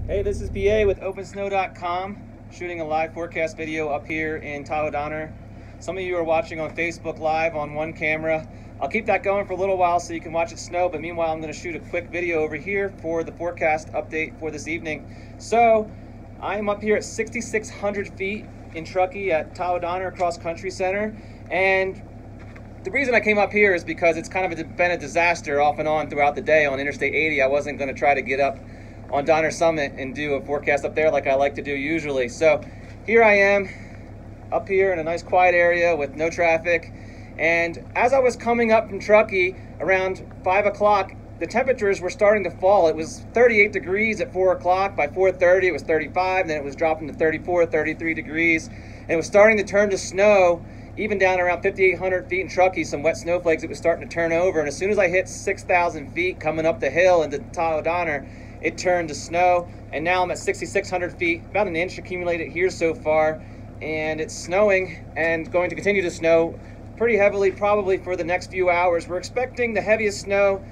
Hey, this is BA with OpenSnow.com, shooting a live forecast video up here in Tahoe Donner. Some of you are watching on Facebook Live on one camera. I'll keep that going for a little while so you can watch it snow, but meanwhile I'm going to shoot a quick video over here for the forecast update for this evening. So, I'm up here at 6,600 feet in Truckee at Tahoe Donner Cross Country Center, and the reason I came up here is because it's kind of been a disaster off and on throughout the day on Interstate 80. I wasn't going to try to get up on Donner Summit and do a forecast up there like I like to do usually. So here I am up here in a nice quiet area with no traffic. And as I was coming up from Truckee around 5 o'clock, the temperatures were starting to fall. It was 38 degrees at 4 o'clock. By 4:30 it was 35, then it was dropping to 34, 33 degrees. And it was starting to turn to snow, even down around 5,800 feet in Truckee, some wet snowflakes. It was starting to turn over. And as soon as I hit 6,000 feet coming up the hill into Tahoe Donner, it turned to snow, and now I'm at 6,600 feet, about an inch accumulated here so far, and it's snowing and going to continue to snow pretty heavily probably for the next few hours. We're expecting the heaviest snow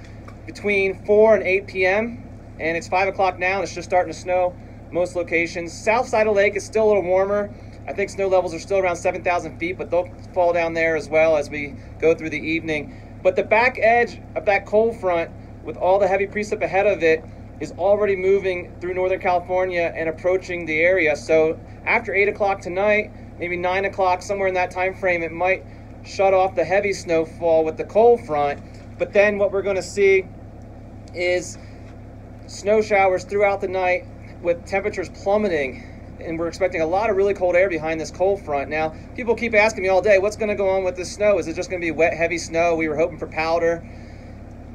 between 4 and 8 p.m., and it's 5 o'clock now, and it's just starting to snow most locations. South side of the lake is still a little warmer. I think snow levels are still around 7,000 feet, but they'll fall down there as well as we go through the evening. But the back edge of that cold front, with all the heavy precip ahead of it, is already moving through Northern California and approaching the area. So after 8 o'clock tonight, maybe 9 o'clock, somewhere in that time frame, it might shut off the heavy snowfall with the cold front. But then what we're going to see is snow showers throughout the night with temperatures plummeting. And we're expecting a lot of really cold air behind this cold front. Now, people keep asking me all day, what's going to go on with this snow? Is it just going to be wet, heavy snow? We were hoping for powder.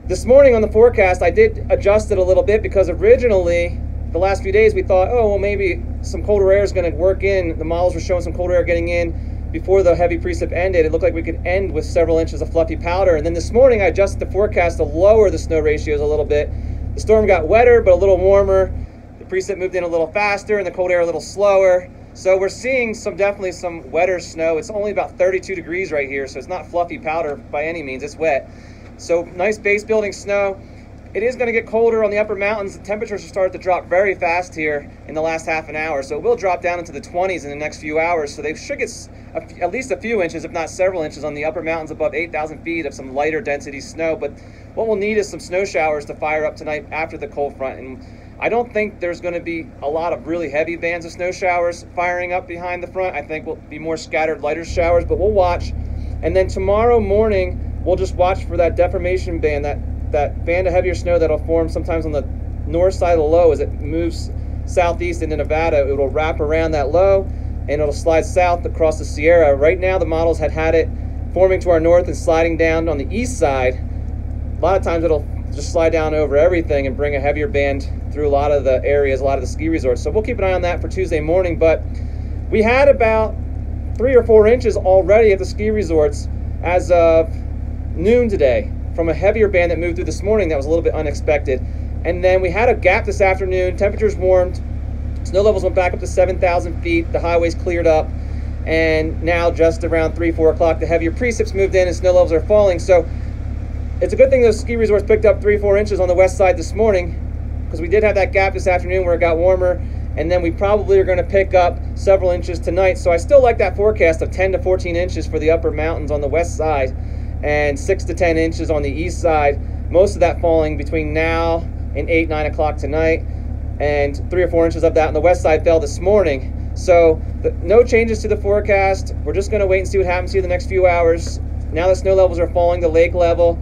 This morning on the forecast, I did adjust it a little bit because originally, the last few days, we thought, oh, well, maybe some colder air is going to work in. The models were showing some colder air getting in before the heavy precip ended. It looked like we could end with several inches of fluffy powder. And then this morning, I adjusted the forecast to lower the snow ratios a little bit. The storm got wetter, but a little warmer. The precip moved in a little faster, and the cold air a little slower. So we're seeing definitely some wetter snow. It's only about 32 degrees right here, so it's not fluffy powder by any means. It's wet. So nice base building snow. It is going to get colder on the upper mountains. The temperatures have started to drop very fast here in the last half an hour. So it will drop down into the 20s in the next few hours. So they should get at least a few inches, if not several inches, on the upper mountains above 8,000 feet of some lighter density snow. But what we'll need is some snow showers to fire up tonight after the cold front. And I don't think there's going to be a lot of really heavy bands of snow showers firing up behind the front. I think we'll be more scattered, lighter showers, but we'll watch. And then tomorrow morning, we'll just watch for that deformation band, that band of heavier snow that'll form sometimes on the north side of the low as it moves southeast into Nevada. It'll wrap around that low and it'll slide south across the Sierra. Right now, the models had it forming to our north and sliding down on the east side. A lot of times it'll just slide down over everything and bring a heavier band through a lot of the areas, a lot of the ski resorts. So we'll keep an eye on that for Tuesday morning. But we had about 3 or 4 inches already at the ski resorts as of noon today from a heavier band that moved through this morning that was a little bit unexpected. And then we had a gap this afternoon. Temperatures warmed. Snow levels went back up to 7,000 feet. The highways cleared up. And now just around 3, 4 o'clock, the heavier precips moved in and snow levels are falling. So it's a good thing those ski resorts picked up 3, 4 inches on the west side this morning, because we did have that gap this afternoon where it got warmer. And then we probably are going to pick up several inches tonight. So I still like that forecast of 10 to 14 inches for the upper mountains on the west side, and 6 to 10 inches on the east side. Most of that falling between now and 8, 9 o'clock tonight, and 3 or 4 inches of that on the west side fell this morning. So no changes to the forecast. We're just going to wait and see what happens here the next few hours. Now the snow levels are falling to lake level.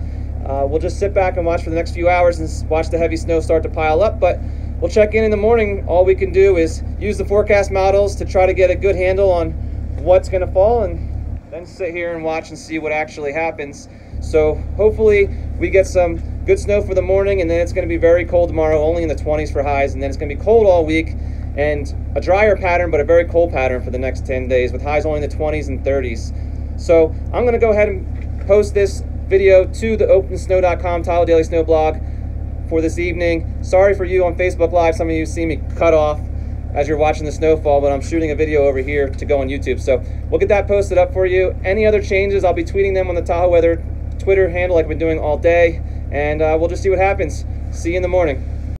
We'll just sit back and watch for the next few hours and watch the heavy snow start to pile up. But we'll check in the morning. All we can do is use the forecast models to try to get a good handle on what's going to fall, and then sit here and watch and see what actually happens. So hopefully we get some good snow for the morning, and then it's going to be very cold tomorrow, only in the 20s for highs, and then it's going to be cold all week, and a drier pattern but a very cold pattern for the next 10 days with highs only in the 20s and 30s. So I'm going to go ahead and post this video to the OpenSnow.com Tahoe Daily Snow blog for this evening. Sorry for you on Facebook Live. Some of you see me cut off as you're watching the snowfall, but I'm shooting a video over here to go on YouTube. So we'll get that posted up for you. Any other changes, I'll be tweeting them on the Tahoe Weather Twitter handle like I've been doing all day, and we'll just see what happens. See you in the morning.